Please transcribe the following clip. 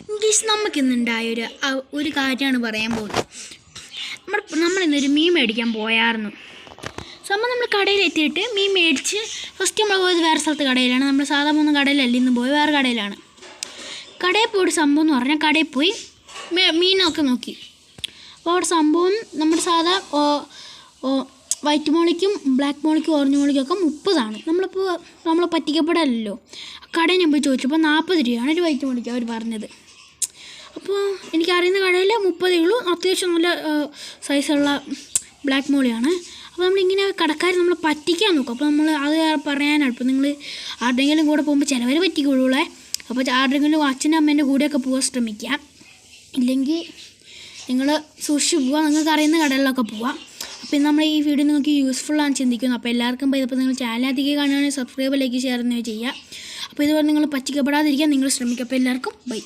English നമുക്കിന്നുണ്ടായ ഒരു കാര്യമാണ് പറയാൻ പോകുന്നത്. നമ്മളിന്നൊരു മീൻ മേടിക്കാൻ പോയായിരുന്നു. സംഭവം നമ്മൾ കടയിലെത്തിയിട്ട് മീൻ മേടിച്ച് ഫസ്റ്റ് നമ്മൾ പോയത് വേറെ സ്ഥലത്ത് കടയിലാണ്. നമ്മൾ സാധാരണ ഒന്നും കടയിലല്ല, ഇന്ന് പോയി വേറെ കടയിലാണ്. കടയിൽ പോയിട്ട് സംഭവം എന്ന് പറഞ്ഞാൽ കടയിൽ പോയി മീനൊക്കെ നോക്കി. അപ്പോൾ അവിടെ സംഭവം നമ്മുടെ സാധാ വൈറ്റ് മോളിക്കും ബ്ലാക്ക് മോളിക്കും ഓറഞ്ച് മോളിക്കും ഒക്കെ 30ആണ്. നമ്മൾ പറ്റിക്കപ്പെടല്ലോ. കടയിൽ ഞാൻ പോയി ചോദിച്ചപ്പോൾ 40 രൂപയാണ് ഒരു വൈറ്റ് മോളിക്ക് അവർ പറഞ്ഞത്. അപ്പോൾ എനിക്കറിയുന്ന കടയിൽ 30 ഉള്ളൂ. അത്യാവശ്യം നല്ല സൈസുള്ള ബ്ലാക്ക് മോളിയാണ്. അപ്പോൾ നമ്മളിങ്ങനെ കടക്കാർ നമ്മളെ പറ്റിക്കാൻ നോക്കും. അപ്പോൾ നമ്മൾ അത് പറയാനാണ്. ഇപ്പോൾ നിങ്ങൾ ആരുടെയെങ്കിലും കൂടെ പോകുമ്പോൾ ചിലവർ പറ്റിക്കൊള്ളൂളേ. അപ്പോൾ ആരുടെയെങ്കിലും അച്ഛനും അമ്മേൻ്റെ കൂടെയൊക്കെ പോകാൻ ശ്രമിക്കുക. ഇല്ലെങ്കിൽ നിങ്ങൾ സൂക്ഷിച്ച് പോവുക. നിങ്ങൾക്ക് അറിയുന്ന കടകളിലൊക്കെ പോവാം. അപ്പോൾ നമ്മൾ ഈ വീഡിയോ നിങ്ങൾക്ക് യൂസ്ഫുള്ളാണ് ചിന്തിക്കുന്നു. അപ്പോൾ എല്ലാവർക്കും ഇപ്പോൾ നിങ്ങൾ ചാനലധികം കാണുകയാണെങ്കിൽ സബ്സ്ക്രൈബ്, ലൈക്ക്, ഷെയർ എന്നിവ ചെയ്യുക. അപ്പോൾ ഇതുപോലെ നിങ്ങൾ പറ്റിക്കപ്പെടാതിരിക്കാൻ നിങ്ങൾ ശ്രമിക്കുക. അപ്പോൾ എല്ലാവർക്കും ബൈ.